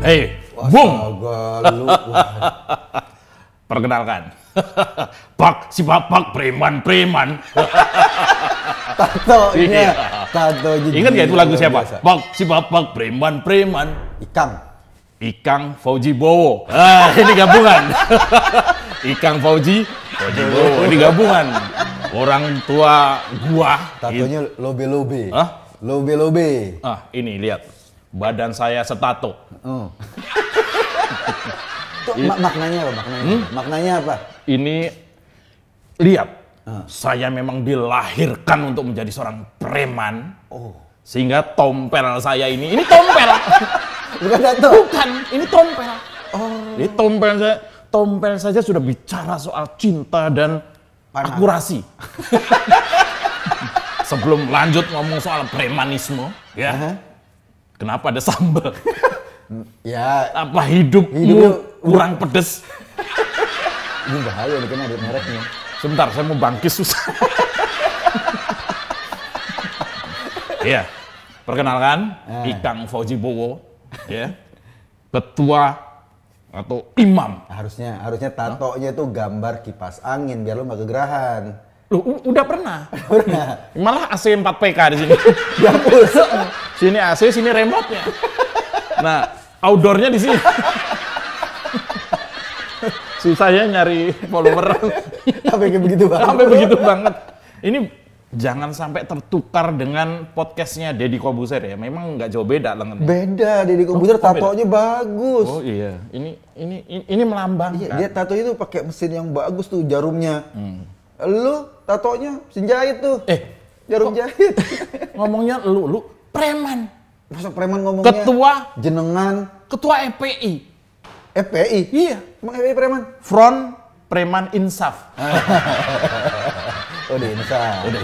Hei, Bung. Astaga, lu. Perkenalkan. Pak, si Bapak preman. Tatonya. Tatonya. Ingat gak itu lagu siapa? Biasa. Pak, si Bapak preman. Ikang Fauji Bowo. Ini gabungan. Ikang Fauji Bowo. Ini gabungan. Orang tua gua. Tatonya lobe-lobe. Hah? Lobe-lobe. Ini lihat. Badan saya setato. Maknanya apa? Maknanya apa? Ini lihat. Saya memang dilahirkan untuk menjadi seorang preman. Sehingga tompel saya ini tompel. Bukan tato. Bukan, ini tompel. Ini tompel saja sudah bicara soal cinta dan akurasi. Sebelum lanjut ngomong soal premanisme, ya. Kenapa ada sambal? Ya. Apa hidupmu kurang pedes? Ini bahaya nih, kan ada mereknya. Sebentar, saya mau bangkis susah. Iya, perkenalkan, Ikang Fauji Bowo, ya, ketua atau imam. Harusnya tatonya tuh gambar kipas angin biar lo nggak kegerahan. Loh, udah pernah. Malah AC 4PK di sini. Dihapus. Sini AC, sini remote-nya. Nah, outdoor-nya di sini. Susah ya nyari follower. Sampai kayak begitu banget. Sampai begitu banget. Ini jangan sampai tertukar dengan podcastnya Deddy Kobuser ya. Memang nggak jauh beda lengannya. Beda, Deddy Kobuser tatonya bagus. Oh iya, ini melambangkan. Iya, dia tato itu pakai mesin yang bagus tuh, jarumnya. Lu tatonya mesin jahit tuh. Jarum jahit. Ngomongnya lu preman. Masa preman ngomongnya? Ketua jenengan. Ketua FPI. FPI? Iya. Emang FPI preman? Front Preman Insaf. Udah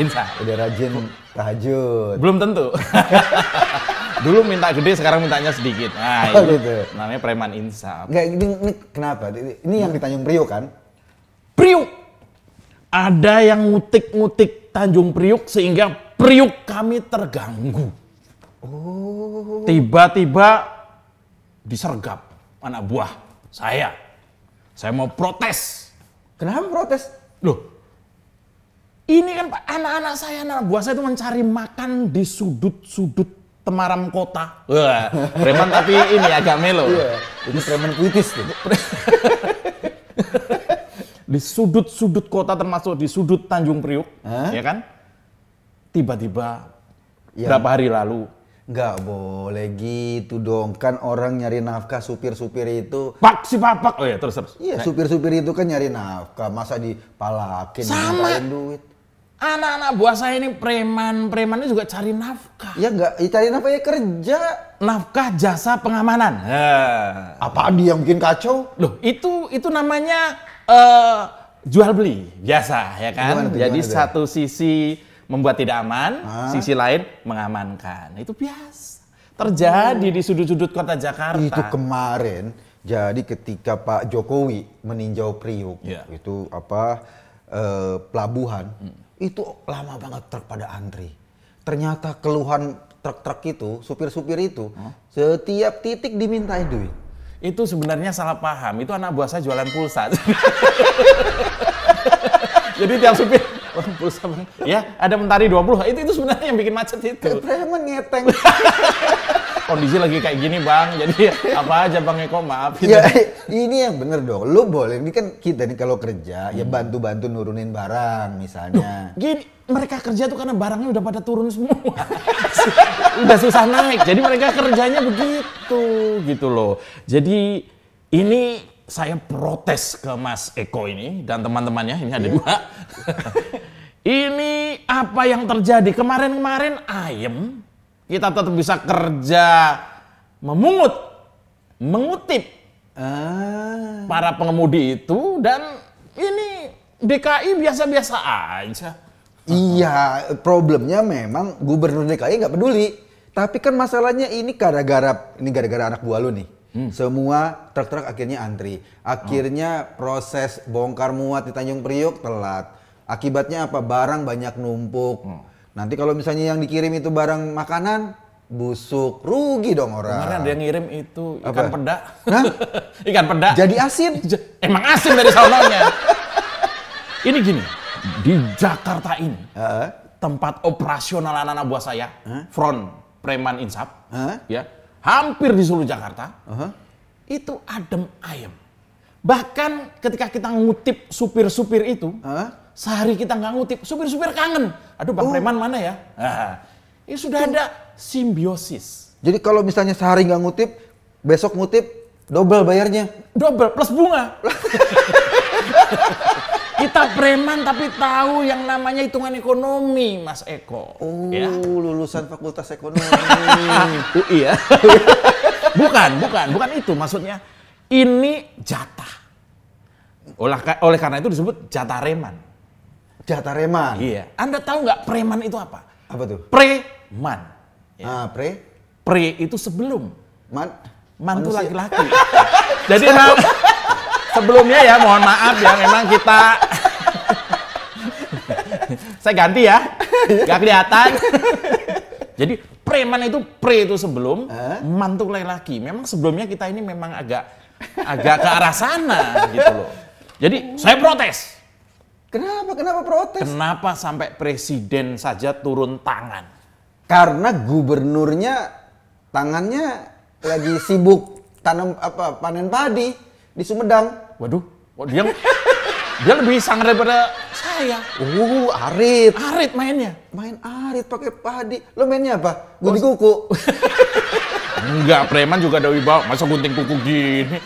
insaf. Udah rajin tahajud. Belum tentu. Dulu minta gede, sekarang mintanya sedikit. Nah, itu gitu. namanya Preman Insaf. Enggak, ini kenapa? Ini yang di Tanjung Priok kan? Priuk. Ada yang ngutik-ngutik Tanjung Priuk sehingga Priuk kami terganggu. Tiba-tiba disergap anak buah saya. Saya mau protes. Kenapa protes? Loh, ini kan Pak, anak-anak saya, anak buah saya itu mencari makan di sudut-sudut Temaram kota. Wah, preman tapi ini agak melo. Iya, ini preman puitis tuh. Di sudut-sudut kota termasuk di sudut Tanjung Priuk, ya kan? Tiba-tiba berapa hari lalu. Nggak boleh gitu dong, kan orang nyari nafkah, supir-supir itu. Pak, si Bapak. Oh ya, terus. Iya, supir-supir itu kan nyari nafkah, masa dipalakin, sama duit. Anak-anak buah saya ini preman-premannya juga cari nafkah. Ya nggak, cari nafkah ya kerja. Nafkah jasa pengamanan. Apaan dia yang bikin kacau? Loh, itu namanya jual beli biasa, ya kan? Jadi satu sisi membuat tidak aman, sisi lain mengamankan. Itu biasa terjadi di sudut-sudut kota Jakarta. Itu kemarin, jadi ketika Pak Jokowi meninjau Priuk, itu pelabuhan, itu lama banget truk pada antri. Ternyata keluhan truk-truk itu, supir-supir itu, setiap titik dimintain duit. Itu sebenarnya salah paham. Itu anak buah saya jualan pulsa. Jadi tiap supir, pulsa bang. Ya, ada mentari 20. Itu sebenarnya yang bikin macet itu. Preman ngeteng. Kondisi lagi kayak gini bang, jadi apa aja Bang Eko, maaf. Ya, ini yang bener dong. Lu boleh, ini kan kita nih kalau kerja, ya bantu-bantu nurunin barang misalnya. Gini, mereka kerja tuh karena barangnya udah pada turun semua. Udah susah naik, jadi mereka kerjanya begitu, gitu loh. Jadi ini saya protes ke Mas Eko ini dan teman-temannya, ini ada dua. Ini apa yang terjadi? Kemarin-kemarin ayem, kita tetap bisa kerja mengutip para pengemudi itu, dan ini DKI biasa-biasa aja. Iya, problemnya memang gubernur DKI nggak peduli. Tapi kan masalahnya ini gara-gara anak buah lu nih. Semua truk-truk akhirnya antri. Akhirnya proses bongkar muat di Tanjung Priok telat. Akibatnya apa? Barang banyak numpuk. Nanti kalau misalnya yang dikirim itu barang makanan, busuk, rugi dong orang. Kemarin ada yang ngirim itu ikan Apa? peda. Hah? Ikan peda. Jadi asin. Emang asin dari sononya. Ini gini, di Jakarta ini, tempat operasional anak-anak buah saya, Front Preman Insap, ya, hampir di seluruh Jakarta, itu adem ayem. Bahkan ketika kita ngutip supir-supir itu, sehari kita nggak ngutip, supir-supir kangen. Aduh, Bang Preman mana ya? Nah, ini sudah ada simbiosis. Jadi kalau misalnya sehari nggak ngutip, besok ngutip, double bayarnya. Double plus bunga. Kita preman tapi tahu yang namanya hitungan ekonomi, Mas Eko. Oh, ya? lulusan Fakultas Ekonomi. UI ya? bukan itu maksudnya. Ini jatah. Oleh karena itu disebut jatah reman. Jatah reman. Iya. Anda tahu nggak preman itu apa? Apa tuh? Preman. Ya. Pre itu sebelum. Man itu manusia. laki-laki. Jadi sebelumnya ya, mohon maaf ya, memang kita saya ganti ya, nggak kelihatan. Jadi preman itu itu sebelum, man itu laki-laki. Memang sebelumnya kita ini memang agak ke arah sana gitu loh. Jadi saya protes. Kenapa protes? Kenapa sampai presiden saja turun tangan? Karena gubernurnya tangannya lagi sibuk panen padi di Sumedang. Waduh, dia lebih sangar daripada saya. Arit. Arit mainnya. Main arit pakai padi. Lo mainnya apa? Gunting kuku. Enggak, preman juga ada wibawa. Masa gunting kuku gini?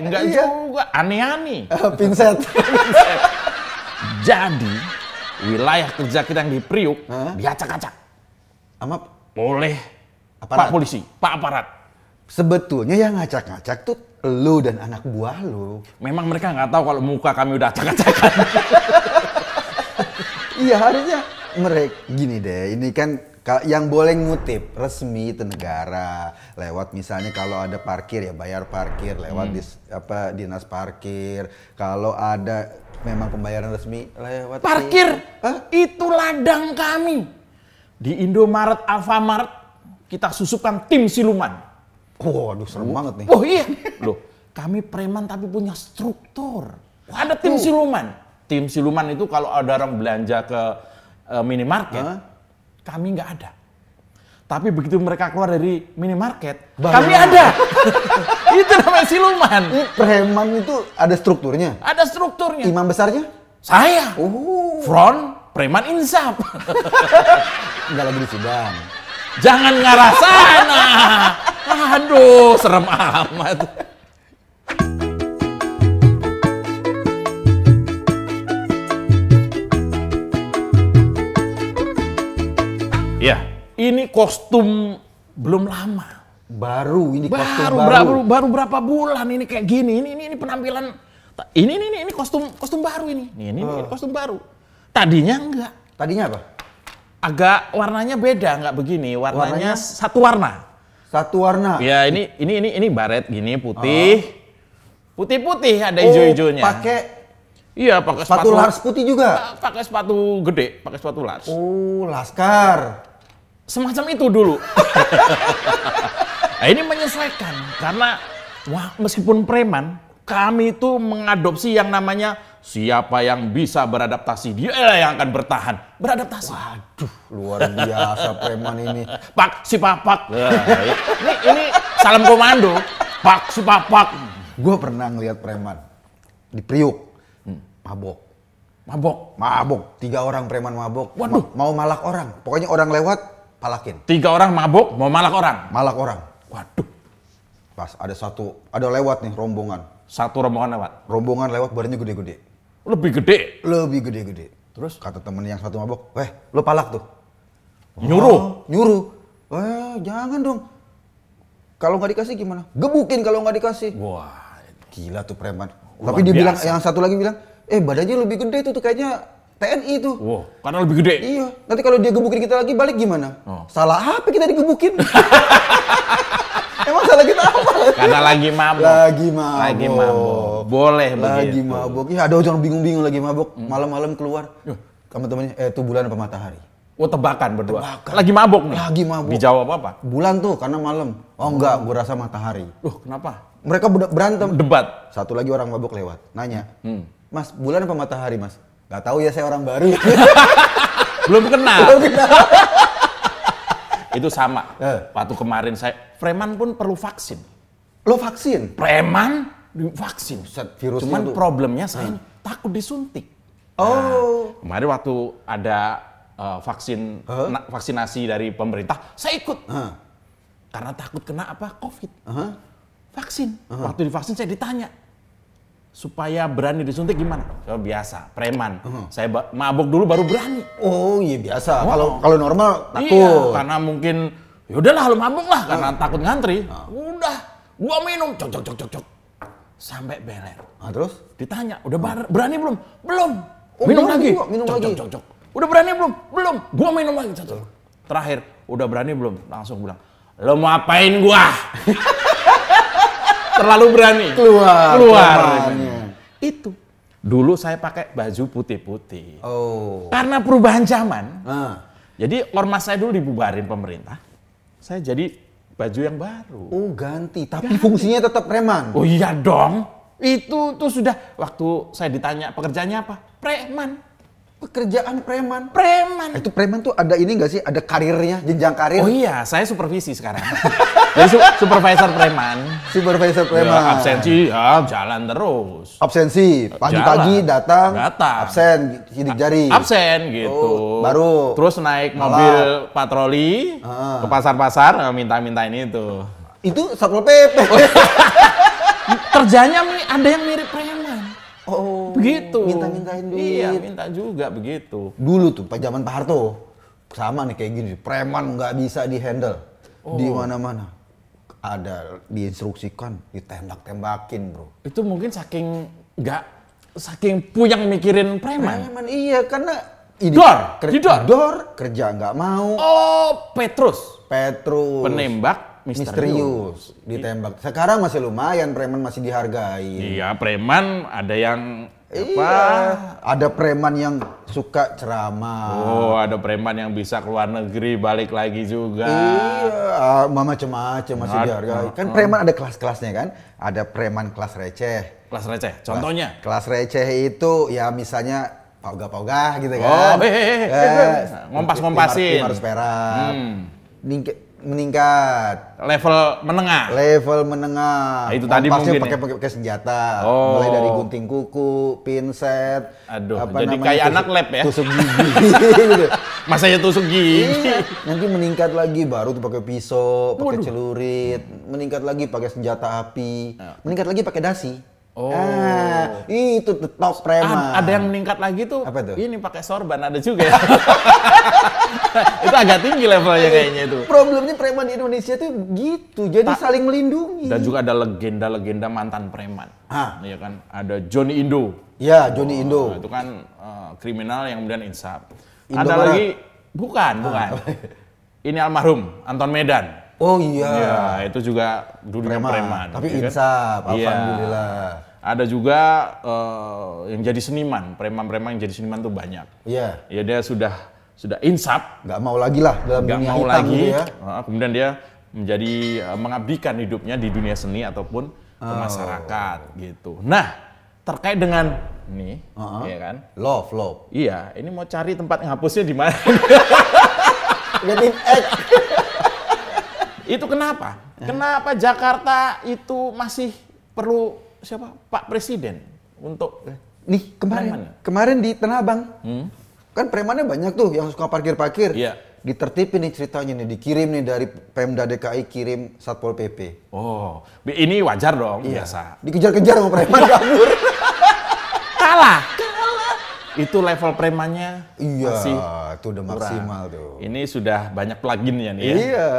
Enggak juga. Aneh-aneh. Pinset. Jadi, wilayah kerja kita yang di Priuk diacak-acak. Oleh aparat. Pak polisi, Pak aparat. Sebetulnya yang ngacak-ngacak tuh lu dan anak buah lu. Memang mereka nggak tahu kalau muka kami udah acak-acakan. Iya, harusnya mereka gini deh. Ini kan yang boleh ngutip resmi itu negara. Lewat misalnya kalau ada parkir ya bayar parkir lewat dinas parkir. Kalau ada memang pembayaran resmi lewat parkir. Itu ladang kami. Di Indomaret, Alfamart kita susupkan tim siluman. Waduh, serem banget nih. Oh iya. Loh, kami preman tapi punya struktur. Ada tim siluman. Tim siluman itu kalau ada orang belanja ke minimarket, kami nggak ada. Tapi begitu mereka keluar dari minimarket, kami ada. Itu namanya siluman. Ini preman itu ada strukturnya? Ada strukturnya. Imam besarnya? Saya. Front Preman Insap. Nggak lagi di sidang. Jangan ngarah sana. Aduh, serem amat. Ya, ini kostum belum lama. Baru ini kostum baru berapa bulan ini kayak gini. Ini penampilan. Ini kostum baru ini. Ini kostum baru. Tadinya enggak. Tadinya apa? Agak warnanya beda, enggak begini. Warnanya satu warna. Satu warna. Ya, ini baret gini putih. Putih-putih ada hijau-hijaunya. Pakai sepatu Lars putih juga. Pakai sepatu gede, pakai sepatu Lars. Oh, Laskar. Semacam itu dulu. Nah, ini menyesuaikan karena meskipun preman, kami itu mengadopsi yang namanya siapa yang bisa beradaptasi, dia yang akan bertahan. Beradaptasi. Waduh, luar biasa preman ini. Pak si Papak. Ini salam komando. Pak si Papak. Gue pernah ngeliat preman di Priuk. Mabok. 3 orang preman mabok. Waduh. Mau malak orang. Pokoknya orang lewat, palakin. 3 orang mabok, mau malak orang. Malak orang. Waduh. Pas ada lewat nih rombongan. Satu rombongan lewat. Rombongan lewat badannya gede-gede. Lebih gede. Terus kata temen yang satu mabok, lo palak tuh. Nyuruh. Jangan dong. Kalau nggak dikasih gimana? Gebukin kalau nggak dikasih. Wah, gila tuh preman. Luar Tapi dia bilang, biasa. yang satu lagi bilang, badannya lebih gede tuh kayaknya TNI tuh. Wow, karena lebih gede. Iya. Nanti kalau dia gebukin kita lagi balik gimana? Salah apa kita digebukin? Emang salah kita apa? Karena lagi mabok. Lagi mabok. Boleh Lagi begitu. mabok. Ya ada orang bingung-bingung lagi mabok. Malam-malam keluar. Teman-temannya, itu bulan apa matahari? Oh, tebakan berdua. Tebakan. Lagi mabok nih. Lagi mabok. Dijawab apa? Bulan tuh karena malam. Oh enggak, gue rasa matahari. Kenapa? Mereka berantem. Debat. Satu lagi orang mabuk lewat, nanya, Mas, bulan apa matahari, Mas? Gak tahu ya, saya orang baru. Belum kenal. Itu sama. Waktu kemarin preman pun perlu vaksin. Lo vaksin? Preman divaksin. Virusnya Cuman tuh. problemnya saya takut disuntik. Kemarin waktu ada vaksinasi dari pemerintah, saya ikut. Karena takut kena apa? COVID. Vaksin. Waktu divaksin saya ditanya, supaya berani disuntik gimana? So, biasa, preman. Saya mabok dulu baru berani. Oh iya biasa. Kalau normal takut. Iya, karena mungkin yaudahlah lu mabok lah karena takut ngantri. Udah, gua minum, cok. Sampai beler. Terus? Ditanya, udah berani belum? Belum. Oh, minum belum lagi. juga, minum lagi. Cok. Udah berani belum? Belum. Gua minum lagi. Cok. Terakhir, udah berani belum? Langsung bilang, lo mau apain gua? Terlalu berani. Keluar. Itu. Dulu saya pakai baju putih-putih. Karena perubahan zaman. Jadi ormas saya dulu dibubarin pemerintah. Saya jadi baju yang baru. Oh ganti, tapi fungsinya tetap preman. Oh iya dong. Itu tuh sudah waktu saya ditanya pekerjaannya apa? Preman. Pekerjaan preman. Itu preman tuh ada ini nggak sih? Ada karirnya, jenjang karir? Oh iya, saya supervisi sekarang. Jadi supervisor preman. Supervisor preman. Ya, absensi ya jalan terus. Absensi, pagi-pagi datang, absen, sidik jari. Absen gitu. Baru. Terus naik mobil patroli ke pasar-pasar minta-minta ini itu. Itu Satpol PP. Kerjanya ada yang mirip preman. Begitu. Minta-mintain duit. Iya, minta juga begitu. Dulu tuh, pas zaman Pak Harto, sama nih kayak gini. Preman nggak bisa dihandle di mana-mana. Ada diinstruksikan, ditembak-tembakin, bro. Itu mungkin saking puyang mikirin preman. Preman iya, karena Didor. Kerja nggak mau. Petrus. Penembak misterius. Ditembak. Sekarang masih lumayan, preman masih dihargai. Iya, preman ada yang ada preman yang suka ceramah. Ada preman yang bisa keluar negeri balik lagi juga. Iya, macam-macam masih dihargai. Kan preman ada kelas-kelasnya kan? Ada preman kelas receh. Kelas receh. Contohnya? Kelas receh itu ya misalnya paugah-paugah gitu kan. Ngompas-ngompasin. 500 perak. Meningkat. Level menengah. Nah, itu tadi mungkin pakai senjata. Mulai dari gunting kuku, pinset. Jadi kayak anak lab ya. Tusuk gigi gitu. Masanya tusuk gigi. Nanti meningkat lagi baru tuh pakai pisau, pakai celurit, meningkat lagi pakai senjata api, meningkat lagi pakai dasi. Itu top preman. Ada yang meningkat lagi tuh. Apa tuh? Ini pakai sorban ada juga ya. Itu agak tinggi levelnya kayaknya itu. Problemnya preman di Indonesia tuh gitu, jadi saling melindungi. Dan juga ada legenda-legenda mantan preman. Iya kan, ada Johnny Indo. Ya, Johnny Indo. Itu kan kriminal yang kemudian insaf. Indo ada Barat. lagi, bukan. Ini almarhum Anton Medan. Oh iya. Ya, itu juga dulunya preman. Tapi ya insaf, kan? alhamdulillah. Ada juga yang jadi seniman, preman-preman yang jadi seniman tuh banyak. Iya. Ya dia sudah insaf. Nggak mau lagi lah dalam dunia hitam gitu ya. Kemudian dia menjadi mengabdikan hidupnya di dunia seni ataupun ke masyarakat gitu. Nah, terkait dengan ini, ya kan? Love. Iya, ini mau cari tempat ngapusnya di mana? Getting X. Itu kenapa? Kenapa Jakarta itu masih perlu siapa? Pak Presiden untuk nih kemarin di Tanah Abang. Kan premannya banyak tuh yang suka parkir-parkir. Iya. Ditertipin nih ceritanya nih, dikirim nih dari Pemda DKI, kirim Satpol PP. Ini wajar dong, biasa. Dikejar-kejar sama preman kabur. Kalah. Itu level premannya masih itu udah maksimal tuh. Ini sudah banyak pluginnya nih ya. Iya.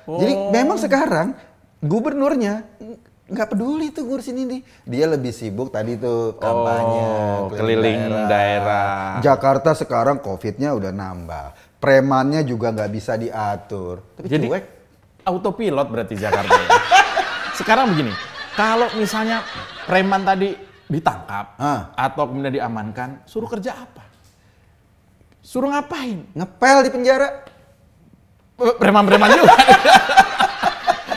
Jadi memang sekarang gubernurnya nggak peduli tuh ngurusin ini. Dia lebih sibuk tadi tuh kampanye, keliling daerah. Jakarta sekarang COVID-nya udah nambah. Premannya juga nggak bisa diatur. Tapi jadi cuek. Autopilot berarti Jakarta ya. Sekarang begini, kalau misalnya preman tadi ditangkap atau kemudian diamankan, suruh kerja apa? Suruh ngapain? Ngepel di penjara. Preman-preman juga.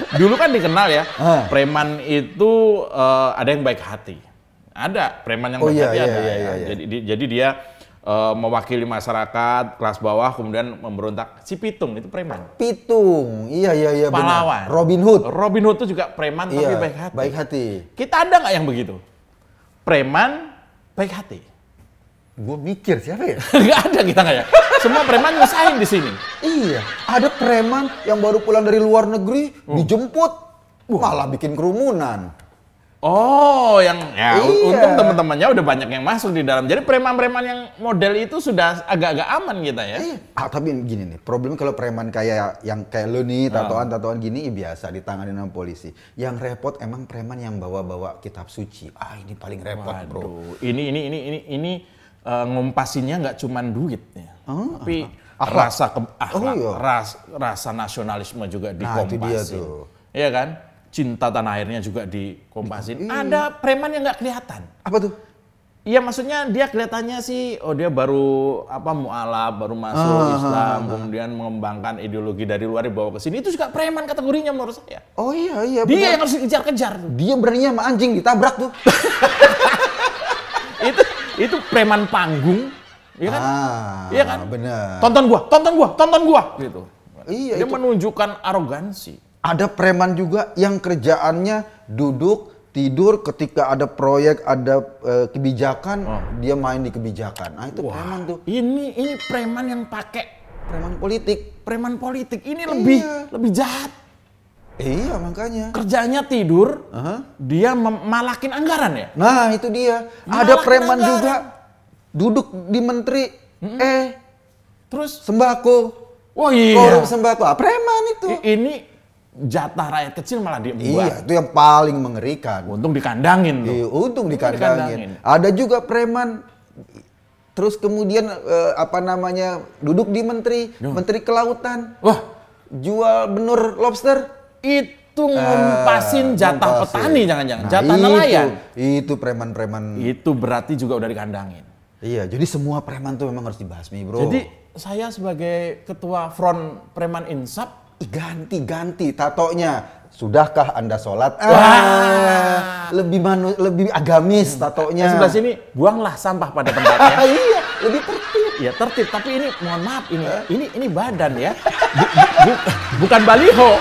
Dulu kan dikenal ya, preman itu ada yang baik hati. Ada preman yang baik hati ada. Jadi dia mewakili masyarakat kelas bawah kemudian memberontak. Si Pitung itu preman. Pitung, iya pahlawan. Benar. Robin Hood. Robin Hood itu juga preman tapi baik hati. Baik hati. Kita ada nggak yang begitu? Preman baik hati. Gue mikir siapa ya? Nggak ada kita nggak ya. Semua preman nyusahin di sini. Iya, ada preman yang baru pulang dari luar negeri dijemput, malah bikin kerumunan. Oh, yang ya, iya. Untung teman-temannya udah banyak yang masuk di dalam. Jadi preman-preman yang model itu sudah agak-agak aman kita ya. Iya. Tapi gini nih, problemnya kalau preman kayak yang kayak lu nih, tatoan gini biasa ditangani sama polisi. Yang repot emang preman yang bawa-bawa kitab suci. Ini paling repot, bro. Ini ngumpasinnya nggak cuman duit ya. Tapi rasa nasionalisme juga dikompasin. Itu dia tuh. Iya kan? Cinta tanah airnya juga dikompasin. Ada preman yang nggak kelihatan. Apa tuh? Iya, maksudnya dia kelihatannya sih, dia baru mualaf, baru masuk Islam, kemudian mengembangkan ideologi dari luar dibawa ke sini. Itu juga preman kategorinya menurut saya. Oh iya. Dia yang harus dikejar-kejar. Dia beraninya sama anjing ditabrak tuh. itu preman panggung, iya kan? Iya kan? Bener. Tonton gua, gitu. Iya. Dia menunjukkan arogansi. Ada preman juga yang kerjaannya duduk tidur ketika ada proyek, ada kebijakan, dia main di kebijakan. Itu preman tuh. Ini preman yang pakai preman politik. Ini lebih jahat. Iya, makanya. Kerjanya tidur, dia malakin anggaran ya? Nah, itu dia. Ada preman juga duduk di menteri, terus sembako. Oh iya. Korup sembako. Preman itu. Ini jatah rakyat kecil malah diembat. Iya, itu yang paling mengerikan. Untung dikandangin tuh. Iya, untung dikandangin. Ada juga preman terus kemudian duduk di menteri kelautan. Wah, jual benur lobster. Itu ngumpasin jatah petani jangan-jangan. Jatah nelayan. Itu preman-preman. Itu berarti juga udah dikandangin. Iya, jadi semua preman tuh memang harus dibasmi, bro. Jadi saya sebagai ketua Front Preman Insaf ganti tatonya. Sudahkah Anda sholat? Lebih agamis tatonya. Sebelah sini buanglah sampah pada tempatnya. Iya, lebih tertib. Ya tertib, tapi ini mohon maaf ini badan ya. Bukan baliho.